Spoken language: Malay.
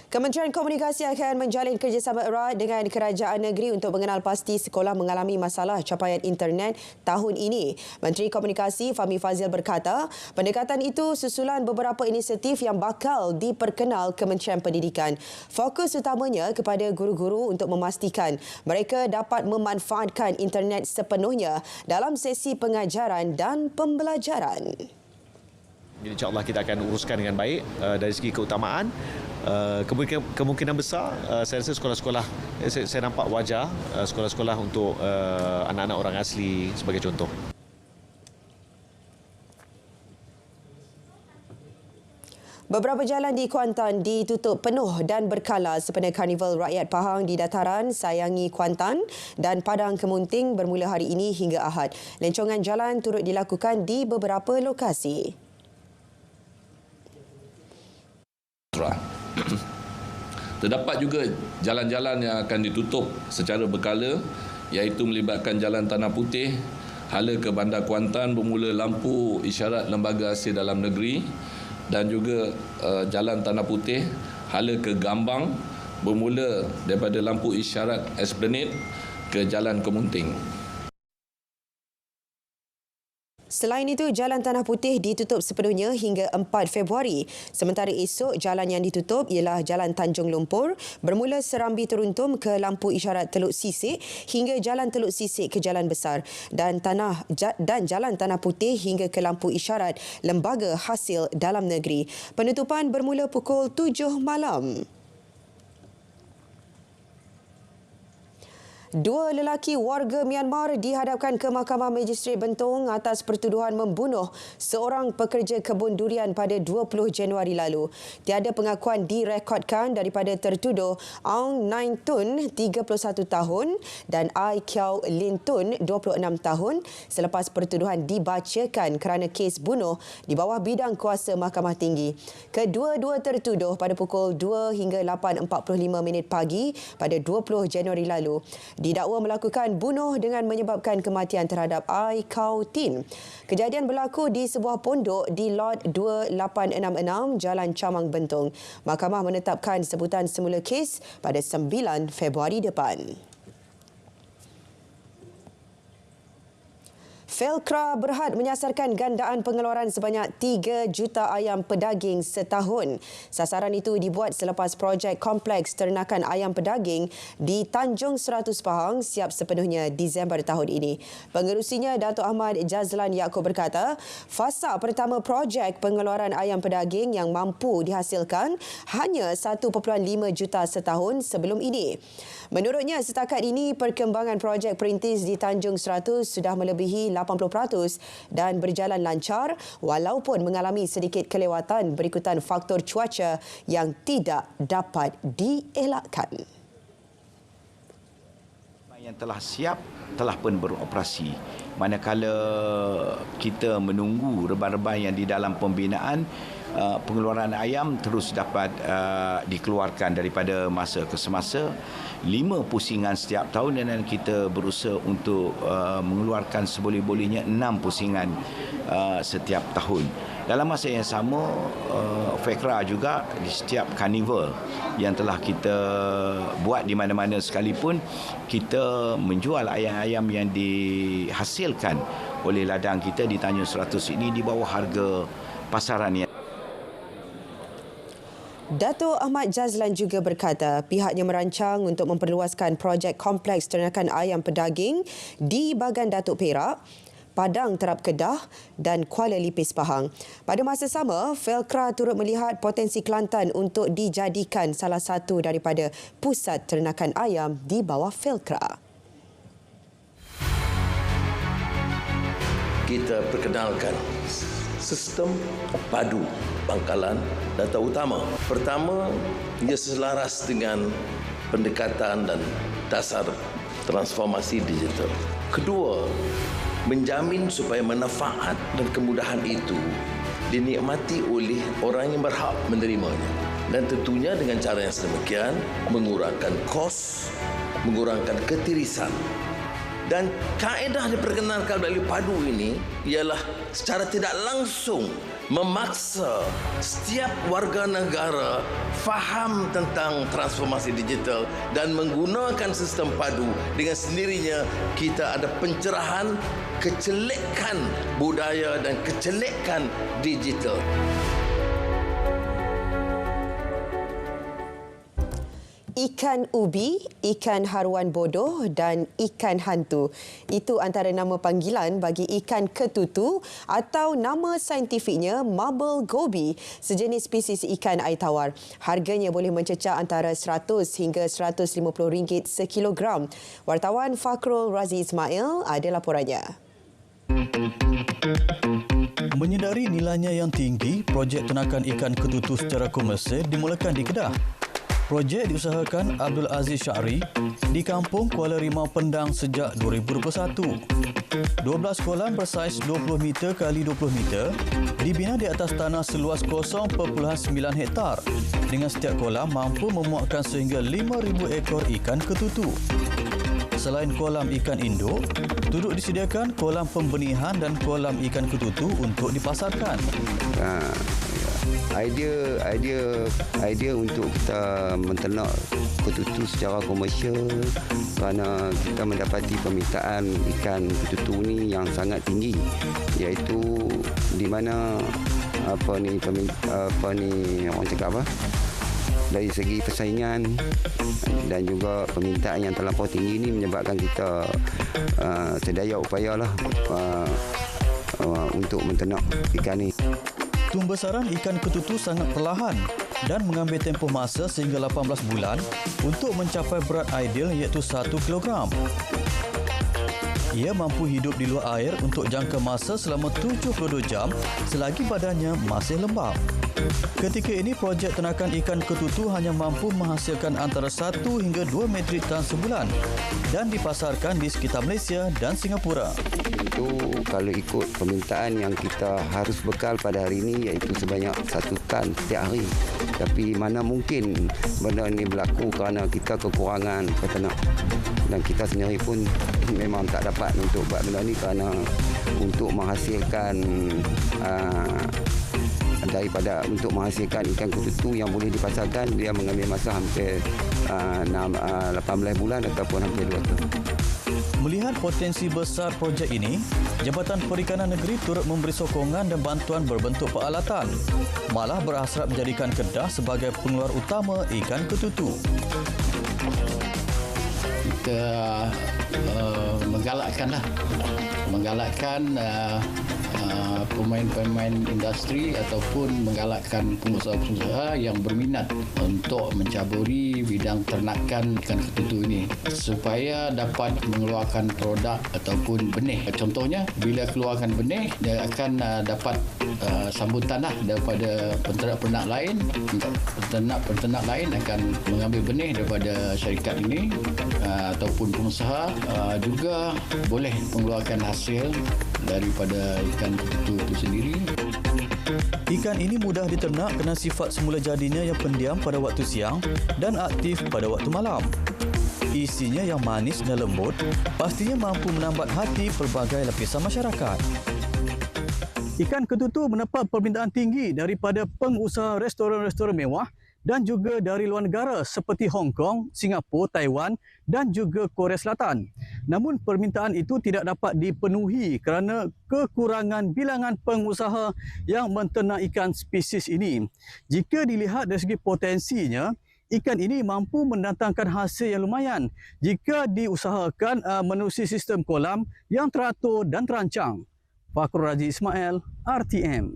Kementerian Komunikasi akan menjalin kerjasama erat dengan kerajaan negeri untuk mengenal pasti sekolah mengalami masalah capaian internet tahun ini. Menteri Komunikasi Fahmi Fadzil berkata, pendekatan itu susulan beberapa inisiatif yang bakal diperkenal Kementerian Pendidikan. Fokus utamanya kepada guru-guru untuk memastikan mereka dapat memanfaatkan internet sepenuhnya dalam sesi pengajaran dan pembelajaran. Jadi insya-Allah kita akan uruskan dengan baik dari segi keutamaan. Kemungkinan besar saya rasa sekolah-sekolah, saya nampak wajah sekolah-sekolah untuk anak-anak orang asli sebagai contoh. Beberapa jalan di Kuantan ditutup penuh dan berkala sempena Karnival Rakyat Pahang di dataran Sayangi Kuantan dan Padang Kemunting bermula hari ini hingga Ahad. Lencongan jalan turut dilakukan di beberapa lokasi. Terdapat juga jalan-jalan yang akan ditutup secara berkala, iaitu melibatkan Jalan Tanah Putih hala ke Bandar Kuantan bermula lampu isyarat Lembaga Hasil Dalam Negeri, dan juga Jalan Tanah Putih hala ke Gambang bermula daripada lampu isyarat Esplanade ke Jalan Kemunting. Selain itu, Jalan Tanah Putih ditutup sepenuhnya hingga 4 Februari. Sementara esok, jalan yang ditutup ialah Jalan Tanjung Lumpur bermula Serambi Teruntum ke lampu isyarat Teluk Sisik hingga Jalan Teluk Sisik ke Jalan Besar dan Jalan Tanah Putih hingga ke lampu isyarat Lembaga Hasil Dalam Negeri. Penutupan bermula pukul 7 malam. Dua lelaki warga Myanmar dihadapkan ke Mahkamah Magistrate Bentong atas pertuduhan membunuh seorang pekerja kebun durian pada 20 Januari lalu. Tiada pengakuan direkodkan daripada tertuduh Aung Naing Tun, 31 tahun dan Ai Kiao Lin Tun, 26 tahun selepas pertuduhan dibacakan kerana kes bunuh di bawah bidang kuasa Mahkamah Tinggi. Kedua-dua tertuduh pada pukul 2 hingga 8.45 pagi pada 20 Januari lalu didakwa melakukan bunuh dengan menyebabkan kematian terhadap Ai Kau Tin. Kejadian berlaku di sebuah pondok di Lot 2866 Jalan Camang Bentong. Mahkamah menetapkan sebutan semula kes pada 9 Februari depan. Felcra berhad menyasarkan gandaan pengeluaran sebanyak 3 juta ayam pedaging setahun. Sasaran itu dibuat selepas projek kompleks ternakan ayam pedaging di Tanjung 100 Pahang siap sepenuhnya Disember tahun ini. Pengerusinya Datuk Ahmad Jazlan Yaakob berkata, fasa pertama projek pengeluaran ayam pedaging yang mampu dihasilkan hanya 1.5 juta setahun sebelum ini. Menurutnya, setakat ini perkembangan projek perintis di Tanjung 100 sudah melebihi 80% dan berjalan lancar walaupun mengalami sedikit kelewatan berikutan faktor cuaca yang tidak dapat dielakkan. Yang telah siap telah pun beroperasi. Manakala kita menunggu reban-reban yang di dalam pembinaan, pengeluaran ayam terus dapat dikeluarkan daripada masa ke semasa. 5 pusingan setiap tahun dan kita berusaha untuk mengeluarkan seboleh-bolehnya 6 pusingan setiap tahun. Dalam masa yang sama, Felcra juga di setiap karnival yang telah kita buat di mana-mana sekalipun, kita menjual ayam-ayam yang dihasilkan oleh ladang kita di Tanjung 100 ini di bawah harga pasaran. Datuk Ahmad Jazlan juga berkata pihaknya merancang untuk memperluaskan projek kompleks ternakan ayam pedaging di Bagan Datuk Perak, Padang Terap Kedah dan Kuala Lipis Pahang. Pada masa sama, Felcra turut melihat potensi Kelantan untuk dijadikan salah satu daripada pusat ternakan ayam di bawah Felcra. Kita perkenalkan sistem padu bangkalan data utama. Pertama, ia selaras dengan pendekatan dan dasar transformasi digital. Kedua, menjamin supaya manfaat dan kemudahan itu dinikmati oleh orang yang berhak menerimanya. Dan tentunya dengan cara yang sedemikian, mengurangkan kos, mengurangkan ketirisan Dan kaedah diperkenalkan melalui padu ini ialah secara tidak langsung memaksa setiap warga negara faham tentang transformasi digital dan menggunakan sistem padu. Dengan sendirinya kita ada pencerahan kecelekan budaya dan kecelekan digital. Ikan ubi, ikan haruan bodoh dan ikan hantu. Itu antara nama panggilan bagi ikan ketutu atau nama saintifiknya marble goby, sejenis spesies ikan air tawar. Harganya boleh mencecah antara RM100 hingga RM150 sekilogram. Wartawan Fakhrul Razi Ismail ada laporannya. Menyedari nilainya yang tinggi, projek ternakan ikan ketutu secara komersial dimulakan di Kedah. Projek diusahakan Abdul Aziz Syahri di Kampung Kuala Rimau Pendang sejak 2021. 12 kolam bersaiz 20 meter kali 20 meter dibina di atas tanah seluas 0.9 hektar dengan setiap kolam mampu memuatkan sehingga 5,000 ekor ikan ketutu. Selain kolam ikan induk, turut disediakan kolam pembenihan dan kolam ikan ketutu untuk dipasarkan. Idea untuk kita menternak ketutu secara komersial kerana kita mendapati permintaan ikan ketutu ni yang sangat tinggi, iaitu di mana orang cakap apa? Dari segi persaingan dan juga permintaan yang terlampau tinggi ini menyebabkan kita sedaya upayalah untuk menternak ikan ni. Pembesaran ikan ketutu sangat perlahan dan mengambil tempoh masa sehingga 18 bulan untuk mencapai berat ideal iaitu 1 kilogram. Ia mampu hidup di luar air untuk jangka masa selama 72 jam selagi badannya masih lembap. Ketika ini, projek ternakan ikan ketutu hanya mampu menghasilkan antara 1 hingga 2 metrik tan sebulan dan dipasarkan di sekitar Malaysia dan Singapura. Itu kalau ikut permintaan yang kita harus bekal pada hari ini iaitu sebanyak 1 tan setiap hari. Tapi mana mungkin benda ini berlaku kerana kita kekurangan peternak. Dan kita sendiri pun memang tak dapat untuk buat benda ini kerana untuk menghasilkan untuk menghasilkan ikan ketutu yang boleh dipasarkan, dia mengambil masa hampir 18 bulan ataupun hampir 2 tahun. Melihat potensi besar projek ini, Jabatan Perikanan Negeri turut memberi sokongan dan bantuan berbentuk peralatan, malah berhasrat menjadikan Kedah sebagai pengeluar utama ikan ketutu. Kita menggalakkan pemain-pemain industri ataupun menggalakkan pengusaha-pengusaha yang berminat untuk mencaburi bidang ternakan ikan ketutu ini supaya dapat mengeluarkan produk ataupun benih. Contohnya, bila keluarkan benih, dia akan dapat sambutan daripada penternak-penternak lain. Penternak lain akan mengambil benih daripada syarikat ini ataupun pengusaha juga boleh mengeluarkan hasil daripada ikan ketutu itu sendiri. Ikan ini mudah diternak kerana sifat semula jadinya yang pendiam pada waktu siang dan aktif pada waktu malam. Isinya yang manis dan lembut pastinya mampu menambat hati pelbagai lapisan masyarakat. Ikan ketutu mendapat permintaan tinggi daripada pengusaha restoran-restoran mewah dan juga dari luar negara seperti Hong Kong, Singapura, Taiwan dan juga Korea Selatan. Namun permintaan itu tidak dapat dipenuhi kerana kekurangan bilangan pengusaha yang menternak ikan spesies ini. Jika dilihat dari segi potensinya, ikan ini mampu mendatangkan hasil yang lumayan jika diusahakan menerusi sistem kolam yang teratur dan terancang. Fakhrul Razi Ismail, RTM.